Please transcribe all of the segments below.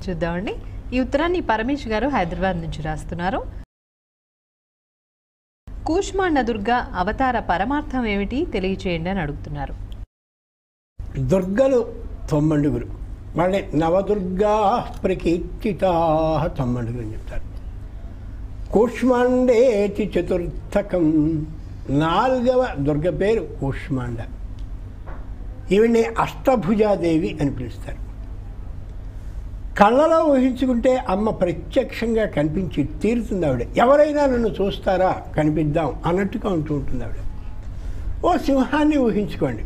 చూద్దామండి. ఈ ఉత్తరాన్ని పరమేష్ గారు హైదరాబాద్ నుంచి రాస్తున్నారు. కూష్మాండ దుర్గా అవతార పరమార్థం ఏమిటి తెలియచేయండి అని అడుగుతున్నారు. దుర్గలు 9 వాళ్ళే నవదుర్గా ప్రకీర్తితా 9 అని చెప్తారు. కూష్మాండేతి చతుర్థకం 4వ దుర్గ పేరు కూష్మాండ. ఈవిడ్ని అష్టభుజాదేవి అని పిలుస్తారు. కళ్ళలో ఊహించుకుంటే అమ్మ ప్రత్యక్షంగా కనిపించి తీరుతుంది. ఆవిడ ఎవరైనా నన్ను చూస్తారా కనిపిద్దాం అన్నట్టుగా ఉంటూ ఉంటుంది. ఆవిడ ఓ సింహాన్ని ఊహించుకోండి.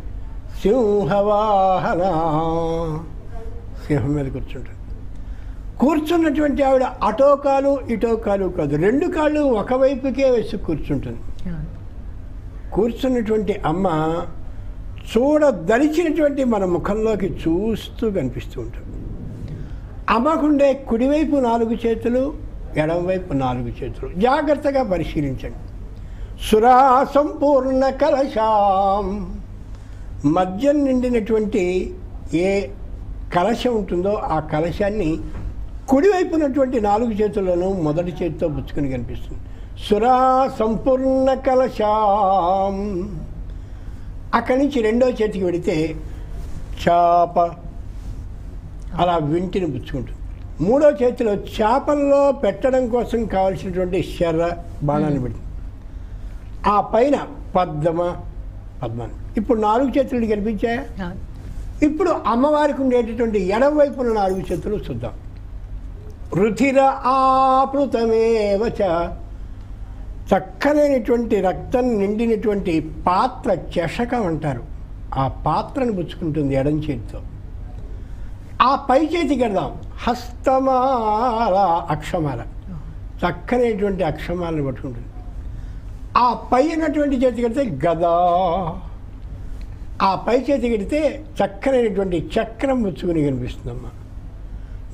సింహవాహన, సింహం మీద కూర్చుంటుంది. కూర్చున్నటువంటి ఆవిడ అటో కాలు ఇటో కాలు కాదు, 2 కాళ్ళు ఒకవైపుకే వేసి కూర్చుంటుంది. కూర్చున్నటువంటి అమ్మ చూడదలిచినటువంటి మన ముఖంలోకి చూస్తూ కనిపిస్తూ ఉంటుంది. అమ్మకుండే కుడివైపు 4 చేతులు, ఎడమవైపు 4 చేతులు. జాగ్రత్తగా పరిశీలించండి. సురా సంపూర్ణ కలశాం, మద్యం నిండినటువంటి ఏ కలశం ఉంటుందో ఆ కలశాన్ని కుడివైపు ఉన్నటువంటి 4 చేతులను మొదటి చేతితో పుచ్చుకొని కనిపిస్తుంది. సురా సంపూర్ణ కలశాం. అక్కడి నుంచి 2వ చేతికి వెడితే చాప, అలా వింటిని పుచ్చుకుంటుంది. 3వ చేతిలో చేపల్లో పెట్టడం కోసం కావాల్సినటువంటి శర్ర బాణాన్ని పెడుతుంది. ఆ పైన పద్మాన్ని. ఇప్పుడు 4 చేతులు కనిపించాయా? ఇప్పుడు అమ్మవారికి ఉండేటటువంటి ఎడమ వైపున 4 చేతులు చూద్దాం. రుధిర ఆప్లుతమేవచ, చక్కనైనటువంటి రక్తం నిండినటువంటి పాత్ర చషకం అంటారు. ఆ పాత్రను పుచ్చుకుంటుంది ఎడం చేతితో. ఆ పై చేతికి వెళ్దాం. హస్తమాల, అక్షమాల, చక్కనైనటువంటి అక్షమాలను పట్టుకుంటుంది. ఆ పై ఉన్నటువంటి చేతికి వెళ్తే గదా, ఆ పై చేతికి వెళితే చక్కనైనటువంటి చక్రం పుచ్చుకుని కనిపిస్తుందమ్మా.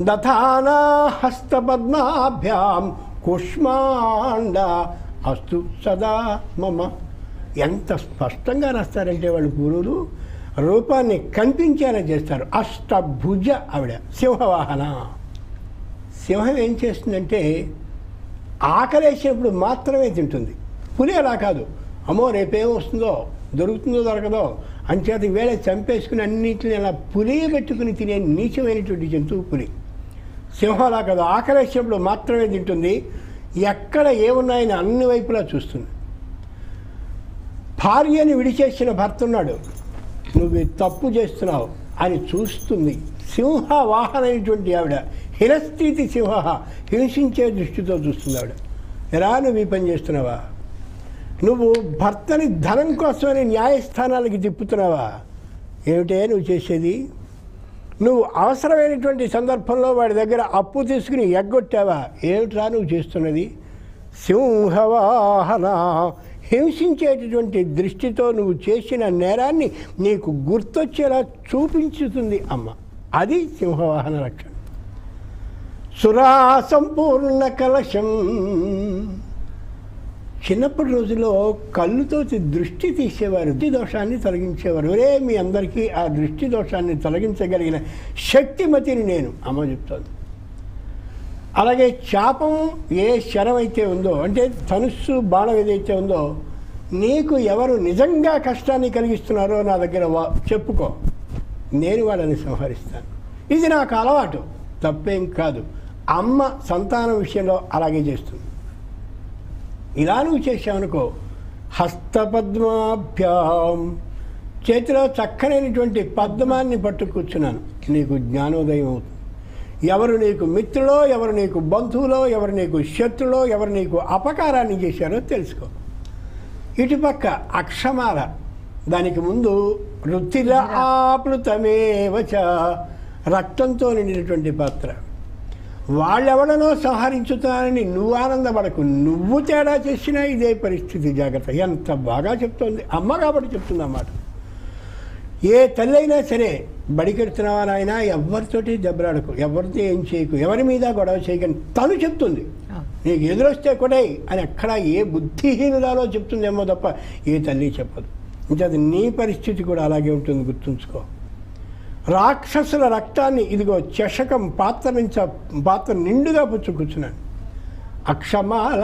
దథానా హస్తపద్మాభ్యాం కుష్మాండ అస్తు సదా మమ. ఎంత స్పష్టంగా రాస్తారంటే వాళ్ళు గురువులు రూపాన్ని కనిపించేలా చేస్తారు. అష్టభుజ ఆవిడ, సింహవాహన. సింహం ఏం చేస్తుందంటే ఆకలేసినప్పుడు మాత్రమే తింటుంది. పులి అలా కాదు. అమ్మో రేపేం వస్తుందో, దొరుకుతుందో దొరకదో అంచేత వేళ చంపేసుకుని అన్నింటిని అలా పులి పెట్టుకుని తినే నీచమైనటువంటి జంతువు పులి. సింహం అలా కాదు, ఆకలేసినప్పుడు మాత్రమే తింటుంది. ఎక్కడ ఏమున్నాయని అన్ని వైపులా చూస్తుంది. భార్యని విడిచేసిన భర్త ఉన్నాడు, నువ్వు తప్పు చేస్తున్నావు అని చూస్తుంది. సింహ వాహనమైనటువంటి ఆవిడ హిరస్థితి సింహ, హింసించే దృష్టితో చూస్తుంది ఆవిడ. ఎలా నువ్వు ఈ పని చేస్తున్నావా? నువ్వు భర్తని ధనం కోసమని న్యాయస్థానాలకి తిప్పుతున్నావా? ఏమిటే నువ్వు చేసేది? నువ్వు అవసరమైనటువంటి సందర్భంలో వాడి దగ్గర అప్పు తీసుకుని ఎగ్గొట్టావా? ఏమిట్రా నువ్వు చేస్తున్నది? సింహవాహన, హింసించేటటువంటి దృష్టితో నువ్వు చేసిన నేరాన్ని నీకు గుర్తొచ్చేలా చూపించుతుంది అమ్మ. అది సింహవాహన లక్షణం. సురా సంపూర్ణ కలశం. చిన్నప్పటి రోజుల్లో కళ్ళుతో దృష్టి తీసేవారు, దృష్టి దోషాన్ని తొలగించేవారు. ఒరే మీ అందరికీ ఆ దృష్టి దోషాన్ని తొలగించగలిగిన శక్తిమతిని నేను, అమ్మ చెప్తాను. అలాగే చాపం ఏ శరం అయితే ఉందో, అంటే ధనుస్సు బాణం ఏదైతే ఉందో, నీకు ఎవరు నిజంగా కష్టాన్ని కలిగిస్తున్నారో నా దగ్గర చెప్పుకో, నేను వాళ్ళని సంహరిస్తాను. ఇది నాకు అలవాటు, తప్పేం కాదు. అమ్మ సంతానం విషయంలో అలాగే చేస్తుంది. ఇలా నువ్వు చేసావనుకో, హస్తపద్మాభ్యాం, చేతిలో చక్కనైనటువంటి పద్మాన్ని పట్టు కూర్చున్నాను, నీకు జ్ఞానోదయం అవుతుంది. ఎవరు నీకు మిత్రులో, ఎవరు నీకు బంధువులో, ఎవరు నీకు శత్రులో, ఎవరు నీకు అపకారాన్ని చేశారో తెలుసుకో. ఇటుపక్క అక్షమాల, దానికి ముందు రుధిర ఆప్లుతమేవచ, రక్తంతో నిండినటువంటి పాత్ర. వాళ్ళెవడనో సంహరించుతానని నువ్వు ఆనందపడకు, నువ్వు తేడా చేసినా ఇదే పరిస్థితి, జాగ్రత్త. ఎంత బాగా చెప్తోంది అమ్మ, కాబట్టి చెప్తుంది అన్నమాట. ఏ తల్లి అయినా సరే, బడికెడుతున్నావా నాయన, ఎవరితోటి దెబ్బలాడకు, ఎవరితో ఏం చేయకు, ఎవరి మీద గొడవ చేయకని తను చెప్తుంది. నీకు ఎదురొస్తే కూడా అని అక్కడ ఏ బుద్ధిహీనురాలో చెప్తుందేమో తప్ప ఏ తల్లి చెప్పదు. ఇంకా అది నీ పరిస్థితి కూడా అలాగే ఉంటుంది, గుర్తుంచుకో. రాక్షసుల రక్తాన్ని ఇదిగో చషకం పాత్ర నిండుగా పుచ్చుకూర్చున్నాను. అక్షమాల,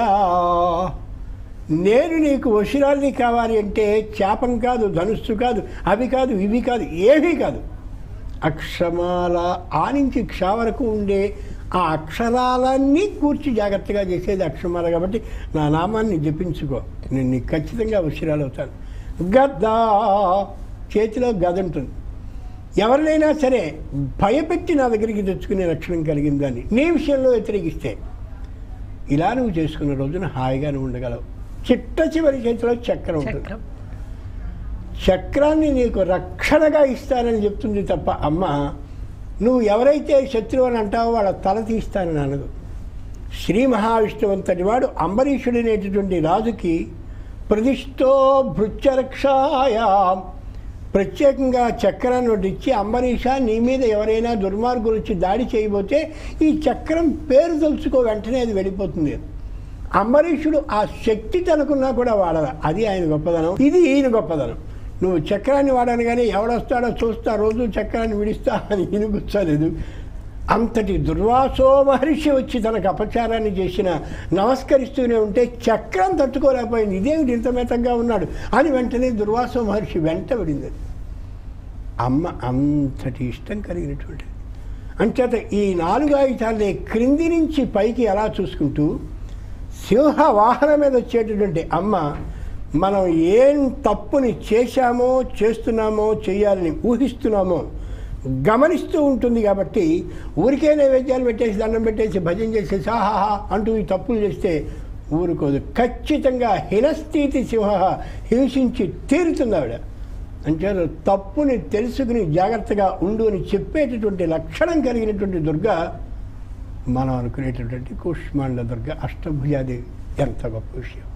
నేను నీకు వశిరాల్ని కావాలి అంటే శాపం కాదు, ధనుస్సు కాదు, అవి కాదు, ఇవి కాదు, ఏమీ కాదు. అక్షమాల ఆ నుంచి క్ష వరకు ఉండే ఆ అక్షరాలన్నీ కూర్చి జాగ్రత్తగా చేసేది అక్షమాల. కాబట్టి నా నామాన్ని జపించుకో, నేను నీకు ఖచ్చితంగా వశిరాలు అవుతాను. గద్ద, చేతిలో గద ఉంటుంది. ఎవరినైనా సరే భయపెట్టి నా దగ్గరికి తెచ్చుకునే లక్షణం కలిగిన దాన్ని నీ విషయంలో వ్యతిరేకిస్తే ఇలా నువ్వు చేసుకున్న రోజున హాయిగా నువ్వు ఉండగలవు. చిట్ట చివరి చేతిలో చక్రం ఉంటుంది. చక్రాన్ని నీకు రక్షణగా ఇస్తానని చెప్తుంది తప్ప అమ్మ నువ్వు ఎవరైతే శత్రువు అని అంటావో వాళ్ళ తల తీస్తానని అనదు. శ్రీ మహావిష్ణువంతటి వాడు అంబరీషుడనేటటువంటి రాజుకి ప్రతిష్టో భృత్యరక్షాయా ప్రత్యేకంగా చక్రాన్ని వడ్డిచ్చి, అంబరీష నీ మీద ఎవరైనా దుర్మార్గులు వచ్చి దాడి చేయబోతే ఈ చక్రం పేరు తలుచుకో, వెంటనే అది వెళ్ళిపోతుంది. అంబరీషుడు ఆ శక్తి తనకున్నా కూడా వాడదా, అది ఆయన గొప్పదనం, ఇది ఈయన గొప్పదనం. నువ్వు చక్రాన్ని వాడాను కానీ ఎవడొస్తాడో చూస్తా, రోజు చక్రాన్ని విడిస్తా అని ఈయన కూర్చోలేదు. అంతటి దుర్వాసో మహర్షి వచ్చి తనకు అపచారాన్ని చేసిన నమస్కరిస్తూనే ఉంటే చక్రం తట్టుకోలేకపోయింది. ఇదేమిటి ఇంత మెతంగా ఉన్నాడు అని వెంటనే దుర్వాసో మహర్షి వెంట పడింది. అమ్మ అంతటి ఇష్టం కలిగినటువంటి అంచేత ఈ 4 ఆయుధాలే క్రింది నుంచి పైకి ఎలా చూసుకుంటూ సింహ వాహనం మీద వచ్చేటటువంటి అమ్మ మనం ఏం తప్పుని చేశామో, చేస్తున్నామో, చేయాలని ఊహిస్తున్నామో గమనిస్తూ ఉంటుంది. కాబట్టి ఊరికే నైవేద్యాలు పెట్టేసి, దండం పెట్టేసి, భజన చేసేసి ఆహాహా అంటూ ఈ తప్పులు చేస్తే ఊరుకోదు. ఖచ్చితంగా హినస్థితి సింహ, హింసించి తీరుతుంది ఆవిడ. అంటే తప్పుని తెలుసుకుని జాగ్రత్తగా ఉండు అని చెప్పేటటువంటి లక్షణం కలిగినటువంటి దుర్గ మనం అనుకునేటటువంటి కూష్మాండ దుర్గ అష్టభుజాదేవి. ఎంత గొప్ప విషయం.